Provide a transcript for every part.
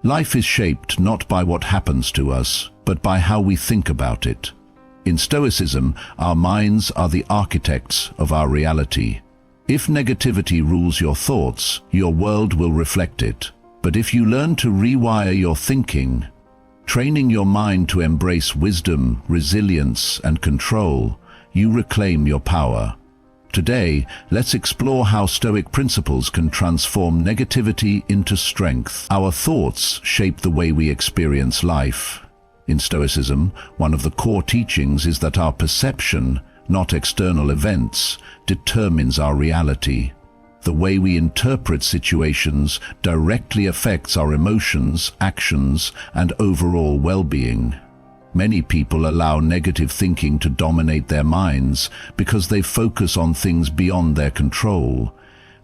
Life is shaped not by what happens to us, but by how we think about it. In Stoicism, our minds are the architects of our reality. If negativity rules your thoughts, your world will reflect it. But if you learn to rewire your thinking, training your mind to embrace wisdom, resilience, and control, you reclaim your power. Today, let's explore how Stoic principles can transform negativity into strength. Our thoughts shape the way we experience life. In Stoicism, one of the core teachings is that our perception, not external events, determines our reality. The way we interpret situations directly affects our emotions, actions, and overall well-being. Many people allow negative thinking to dominate their minds because they focus on things beyond their control.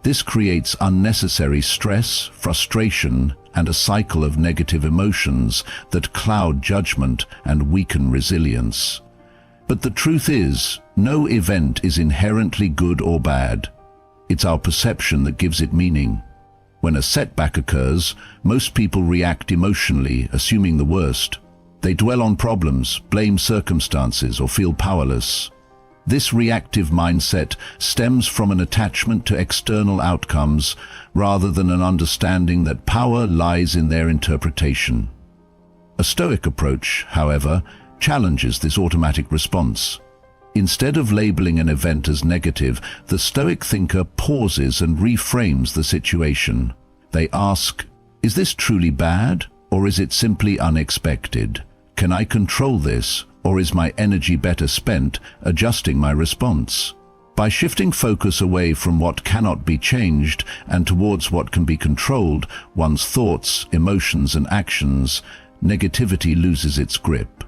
This creates unnecessary stress, frustration, and a cycle of negative emotions that cloud judgment and weaken resilience. But the truth is, no event is inherently good or bad. It's our perception that gives it meaning. When a setback occurs, most people react emotionally, assuming the worst. They dwell on problems, blame circumstances, or feel powerless. This reactive mindset stems from an attachment to external outcomes rather than an understanding that power lies in their interpretation. A Stoic approach, however, challenges this automatic response. Instead of labeling an event as negative, the Stoic thinker pauses and reframes the situation. They ask, is this truly bad, or is it simply unexpected? Can I control this, or is my energy better spent adjusting my response? By shifting focus away from what cannot be changed and towards what can be controlled, one's thoughts, emotions, and actions, negativity loses its grip.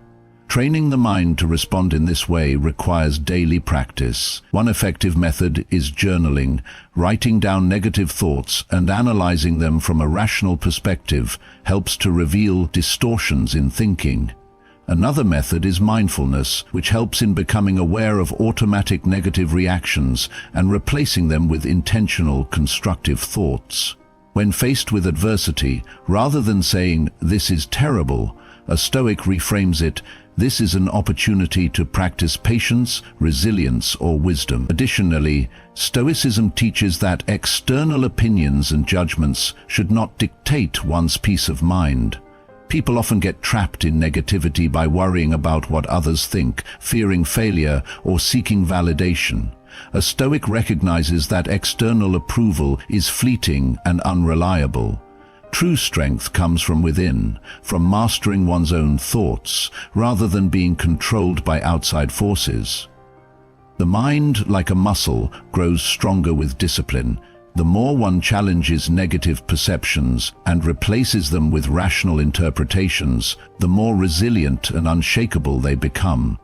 Training the mind to respond in this way requires daily practice. One effective method is journaling, writing down negative thoughts and analyzing them from a rational perspective helps to reveal distortions in thinking. Another method is mindfulness, which helps in becoming aware of automatic negative reactions and replacing them with intentional, constructive thoughts. When faced with adversity, rather than saying, "This is terrible," a Stoic reframes it, "This is an opportunity to practice patience, resilience, or wisdom." Additionally, Stoicism teaches that external opinions and judgments should not dictate one's peace of mind. People often get trapped in negativity by worrying about what others think, fearing failure, or seeking validation. A Stoic recognizes that external approval is fleeting and unreliable. True strength comes from within, from mastering one's own thoughts, rather than being controlled by outside forces. The mind, like a muscle, grows stronger with discipline. The more one challenges negative perceptions and replaces them with rational interpretations, the more resilient and unshakable they become.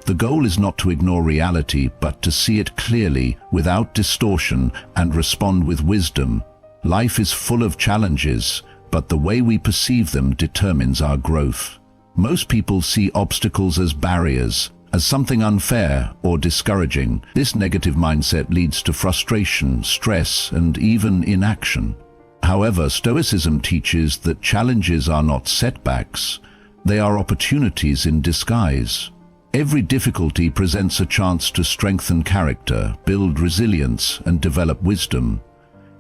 The goal is not to ignore reality, but to see it clearly, without distortion, and respond with wisdom. Life is full of challenges, but the way we perceive them determines our growth. Most people see obstacles as barriers, as something unfair or discouraging. This negative mindset leads to frustration, stress, and even inaction. However, Stoicism teaches that challenges are not setbacks, they are opportunities in disguise. Every difficulty presents a chance to strengthen character, build resilience, and develop wisdom.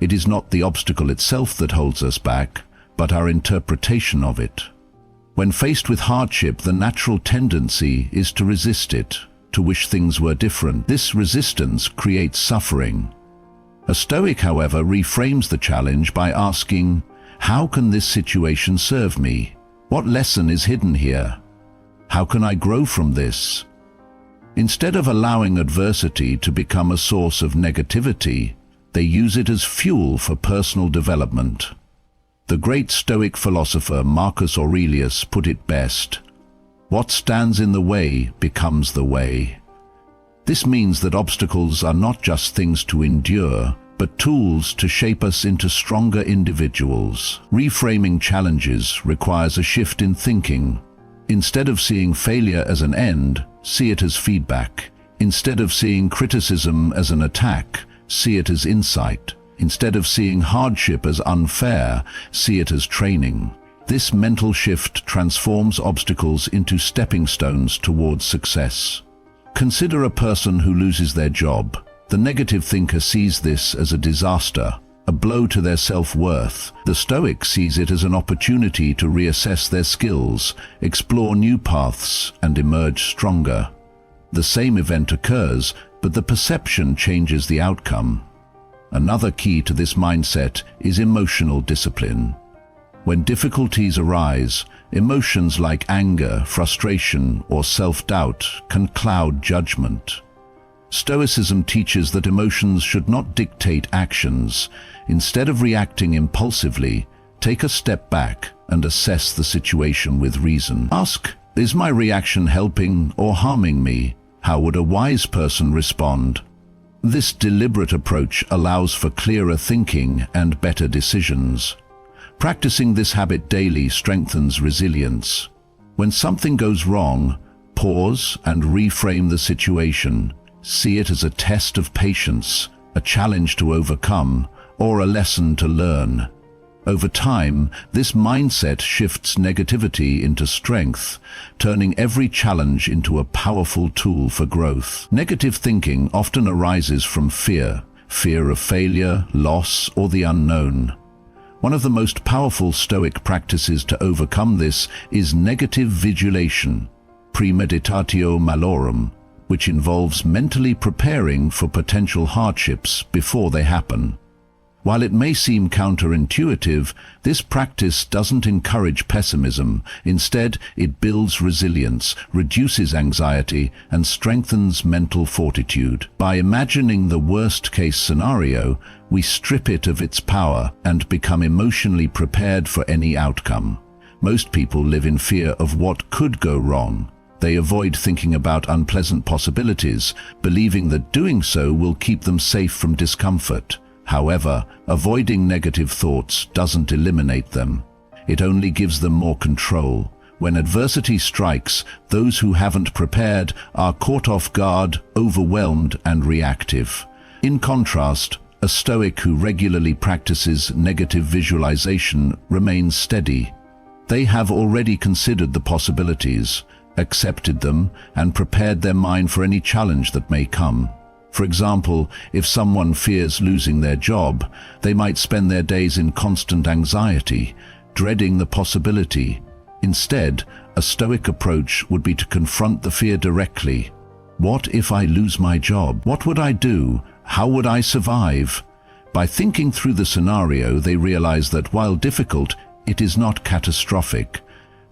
It is not the obstacle itself that holds us back, but our interpretation of it. When faced with hardship, the natural tendency is to resist it, to wish things were different. This resistance creates suffering. A Stoic, however, reframes the challenge by asking, how can this situation serve me? What lesson is hidden here? How can I grow from this? Instead of allowing adversity to become a source of negativity, they use it as fuel for personal development. The great Stoic philosopher Marcus Aurelius put it best, "What stands in the way becomes the way." This means that obstacles are not just things to endure, but tools to shape us into stronger individuals. Reframing challenges requires a shift in thinking. Instead of seeing failure as an end, see it as feedback. Instead of seeing criticism as an attack, see it as insight. Instead of seeing hardship as unfair, see it as training. This mental shift transforms obstacles into stepping stones towards success. Consider a person who loses their job. The negative thinker sees this as a disaster, a blow to their self-worth. The Stoic sees it as an opportunity to reassess their skills, explore new paths, and emerge stronger. The same event occurs, but the perception changes the outcome. Another key to this mindset is emotional discipline. When difficulties arise, emotions like anger, frustration, or self-doubt can cloud judgment. Stoicism teaches that emotions should not dictate actions. Instead of reacting impulsively, take a step back and assess the situation with reason. Ask, is my reaction helping or harming me? How would a wise person respond? This deliberate approach allows for clearer thinking and better decisions. Practicing this habit daily strengthens resilience. When something goes wrong, pause and reframe the situation. See it as a test of patience, a challenge to overcome, or a lesson to learn. Over time, this mindset shifts negativity into strength, turning every challenge into a powerful tool for growth. Negative thinking often arises from fear of failure, loss, or the unknown. One of the most powerful Stoic practices to overcome this is negative visualization, premeditatio malorum, which involves mentally preparing for potential hardships before they happen. While it may seem counterintuitive, this practice doesn't encourage pessimism. Instead, it builds resilience, reduces anxiety, and strengthens mental fortitude. By imagining the worst-case scenario, we strip it of its power and become emotionally prepared for any outcome. Most people live in fear of what could go wrong. They avoid thinking about unpleasant possibilities, believing that doing so will keep them safe from discomfort. However, avoiding negative thoughts doesn't eliminate them. It only gives them more control. When adversity strikes, those who haven't prepared are caught off guard, overwhelmed, and reactive. In contrast, a Stoic who regularly practices negative visualization remains steady. They have already considered the possibilities, accepted them, and prepared their mind for any challenge that may come. For example, if someone fears losing their job, they might spend their days in constant anxiety, dreading the possibility. Instead, a Stoic approach would be to confront the fear directly. What if I lose my job? What would I do? How would I survive? By thinking through the scenario, they realize that while difficult, it is not catastrophic.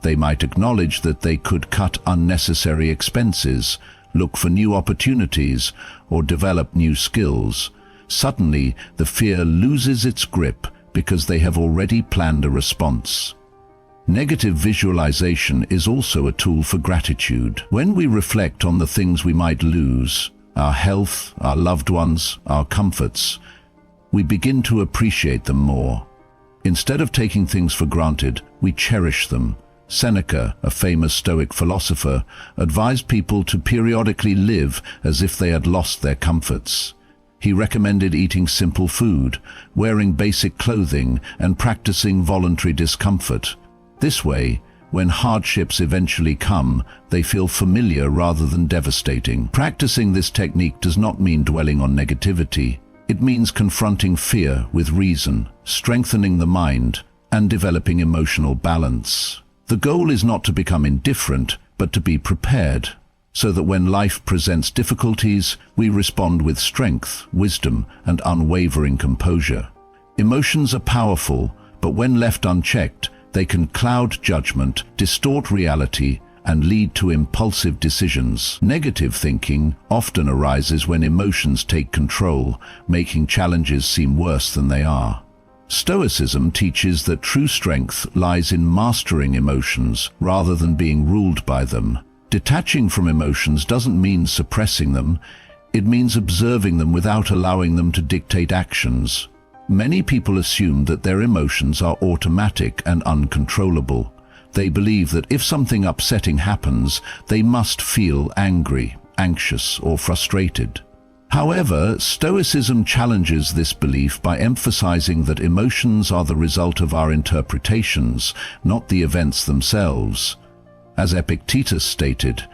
They might acknowledge that they could cut unnecessary expenses, look for new opportunities, or develop new skills. Suddenly, the fear loses its grip because they have already planned a response. Negative visualization is also a tool for gratitude. When we reflect on the things we might lose, our health, our loved ones, our comforts, we begin to appreciate them more. Instead of taking things for granted, we cherish them. Seneca, a famous Stoic philosopher, advised people to periodically live as if they had lost their comforts. He recommended eating simple food, wearing basic clothing, and practicing voluntary discomfort. This way, when hardships eventually come, they feel familiar rather than devastating. Practicing this technique does not mean dwelling on negativity. It means confronting fear with reason, strengthening the mind, and developing emotional balance. The goal is not to become indifferent, but to be prepared, so that when life presents difficulties, we respond with strength, wisdom, and unwavering composure. Emotions are powerful, but when left unchecked, they can cloud judgment, distort reality, and lead to impulsive decisions. Negative thinking often arises when emotions take control, making challenges seem worse than they are. Stoicism teaches that true strength lies in mastering emotions rather than being ruled by them. Detaching from emotions doesn't mean suppressing them, it means observing them without allowing them to dictate actions. Many people assume that their emotions are automatic and uncontrollable. They believe that if something upsetting happens, they must feel angry, anxious, or frustrated. However, Stoicism challenges this belief by emphasizing that emotions are the result of our interpretations, not the events themselves. As Epictetus stated,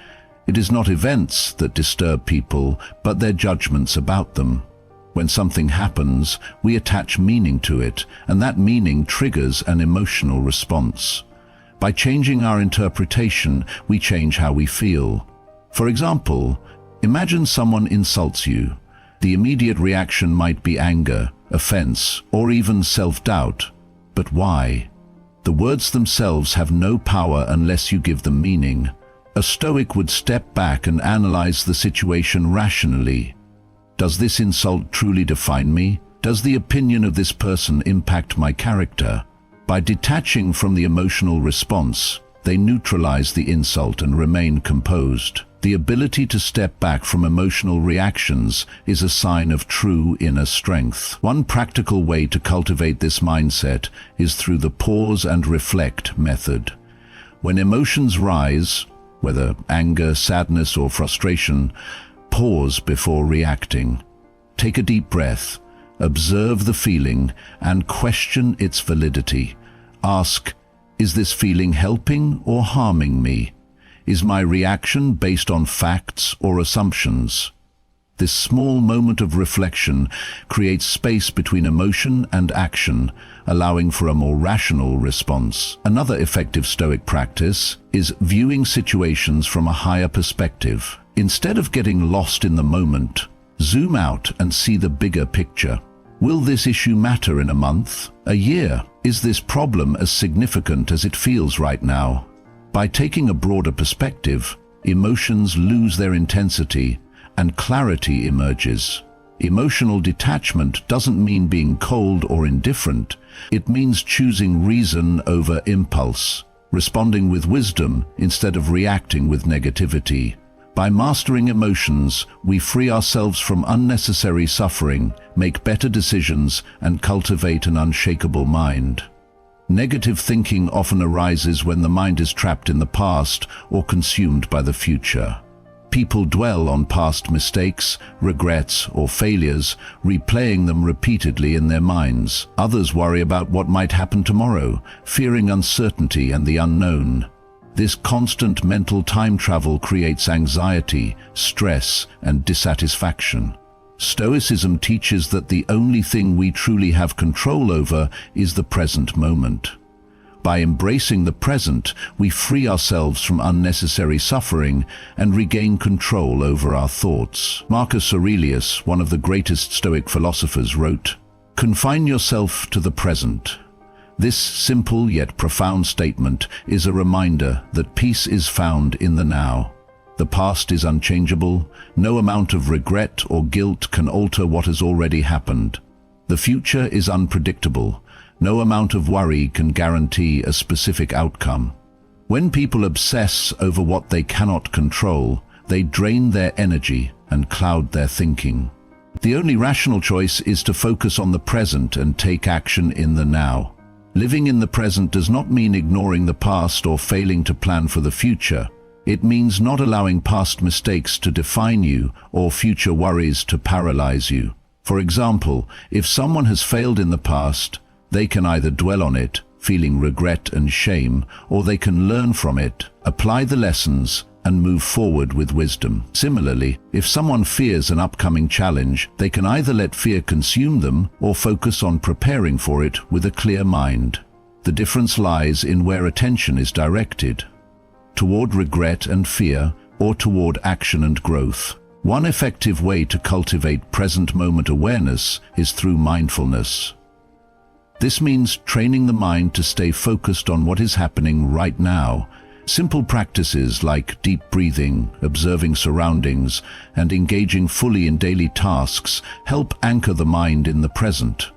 it is not events that disturb people, but their judgments about them. When something happens, we attach meaning to it, and that meaning triggers an emotional response. By changing our interpretation, we change how we feel. For example, imagine someone insults you. The immediate reaction might be anger, offense, or even self-doubt. But why? The words themselves have no power unless you give them meaning. A Stoic would step back and analyze the situation rationally. Does this insult truly define me? Does the opinion of this person impact my character? By detaching from the emotional response, they neutralize the insult and remain composed. The ability to step back from emotional reactions is a sign of true inner strength. One practical way to cultivate this mindset is through the pause and reflect method. When emotions rise, whether anger, sadness, or frustration, pause before reacting. Take a deep breath, observe the feeling, and question its validity. Ask, is this feeling helping or harming me? Is my reaction based on facts or assumptions? This small moment of reflection creates space between emotion and action, allowing for a more rational response. Another effective Stoic practice is viewing situations from a higher perspective. Instead of getting lost in the moment, zoom out and see the bigger picture. Will this issue matter in a month, a year? Is this problem as significant as it feels right now? By taking a broader perspective, emotions lose their intensity and clarity emerges. Emotional detachment doesn't mean being cold or indifferent. It means choosing reason over impulse, responding with wisdom instead of reacting with negativity. By mastering emotions, we free ourselves from unnecessary suffering, make better decisions, and cultivate an unshakable mind. Negative thinking often arises when the mind is trapped in the past or consumed by the future. People dwell on past mistakes, regrets, or failures, replaying them repeatedly in their minds. Others worry about what might happen tomorrow, fearing uncertainty and the unknown. This constant mental time travel creates anxiety, stress, and dissatisfaction. Stoicism teaches that the only thing we truly have control over is the present moment. By embracing the present, we free ourselves from unnecessary suffering and regain control over our thoughts. Marcus Aurelius, one of the greatest Stoic philosophers, wrote, "Confine yourself to the present." This simple yet profound statement is a reminder that peace is found in the now. The past is unchangeable. No amount of regret or guilt can alter what has already happened. The future is unpredictable. No amount of worry can guarantee a specific outcome. When people obsess over what they cannot control, they drain their energy and cloud their thinking. The only rational choice is to focus on the present and take action in the now. Living in the present does not mean ignoring the past or failing to plan for the future. It means not allowing past mistakes to define you or future worries to paralyze you. For example, if someone has failed in the past, they can either dwell on it, feeling regret and shame, or they can learn from it, apply the lessons, and move forward with wisdom. Similarly, if someone fears an upcoming challenge, they can either let fear consume them or focus on preparing for it with a clear mind. The difference lies in where attention is directed. Toward regret and fear, or toward action and growth. One effective way to cultivate present moment awareness is through mindfulness. This means training the mind to stay focused on what is happening right now. Simple practices like deep breathing, observing surroundings, and engaging fully in daily tasks help anchor the mind in the present.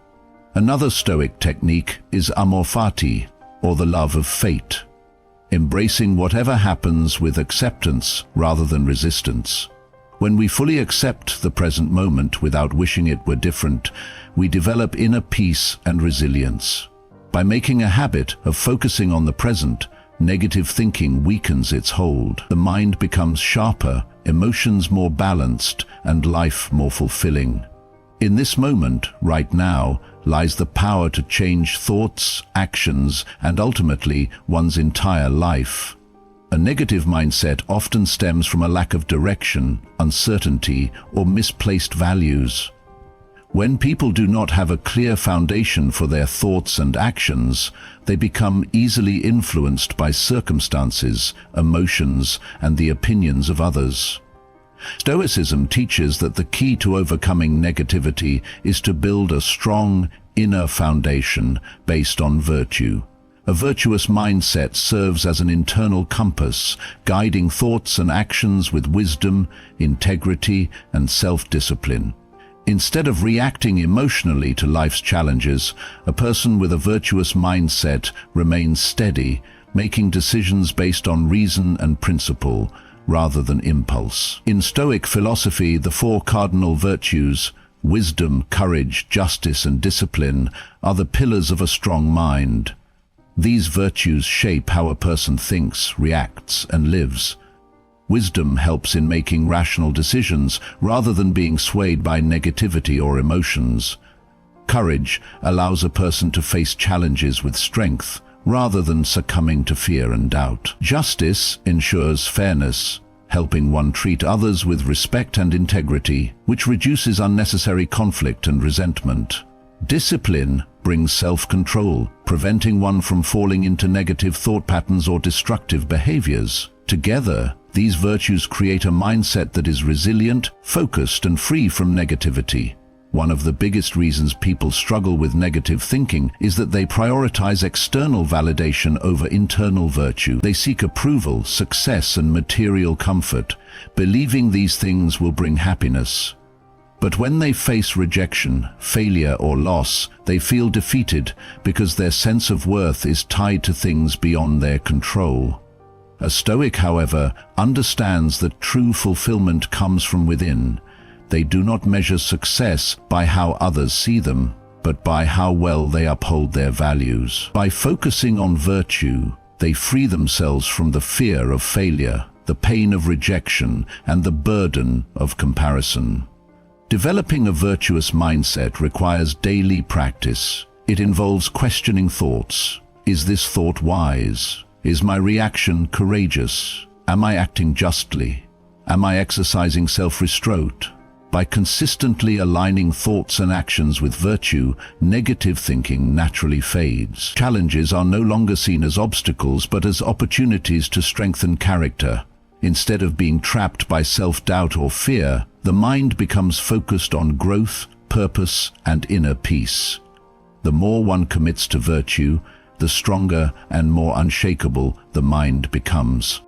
Another Stoic technique is amor fati, or the love of fate. Embracing whatever happens with acceptance rather than resistance. When we fully accept the present moment without wishing it were different, we develop inner peace and resilience. By making a habit of focusing on the present, Negative thinking weakens its hold. The mind becomes sharper, emotions more balanced, and life more fulfilling. In this moment, right now, lies the power to change thoughts, actions, and ultimately one's entire life. A negative mindset often stems from a lack of direction, uncertainty, or misplaced values. When people do not have a clear foundation for their thoughts and actions, they become easily influenced by circumstances, emotions, and the opinions of others. Stoicism teaches that the key to overcoming negativity is to build a strong, inner foundation based on virtue. A virtuous mindset serves as an internal compass, guiding thoughts and actions with wisdom, integrity, and self-discipline. Instead of reacting emotionally to life's challenges, a person with a virtuous mindset remains steady, making decisions based on reason and principle, rather than impulse. In Stoic philosophy, the four cardinal virtues, wisdom, courage, justice, and discipline, are the pillars of a strong mind. These virtues shape how a person thinks, reacts, and lives. Wisdom helps in making rational decisions rather than being swayed by negativity or emotions. Courage allows a person to face challenges with strength rather than succumbing to fear and doubt. Justice ensures fairness, helping one treat others with respect and integrity, which reduces unnecessary conflict and resentment. Discipline brings self-control, preventing one from falling into negative thought patterns or destructive behaviors. Together, these virtues create a mindset that is resilient, focused, and free from negativity. One of the biggest reasons people struggle with negative thinking is that they prioritize external validation over internal virtue. They seek approval, success, and material comfort, believing these things will bring happiness. But when they face rejection, failure, or loss, they feel defeated because their sense of worth is tied to things beyond their control. A Stoic, however, understands that true fulfillment comes from within. They do not measure success by how others see them, but by how well they uphold their values. By focusing on virtue, they free themselves from the fear of failure, the pain of rejection, and the burden of comparison. Developing a virtuous mindset requires daily practice. It involves questioning thoughts. Is this thought wise? Is my reaction courageous? Am I acting justly? Am I exercising self-restraint? By consistently aligning thoughts and actions with virtue, negative thinking naturally fades. Challenges are no longer seen as obstacles but as opportunities to strengthen character. Instead of being trapped by self-doubt or fear, the mind becomes focused on growth, purpose, and inner peace. The more one commits to virtue, the stronger and more unshakable the mind becomes.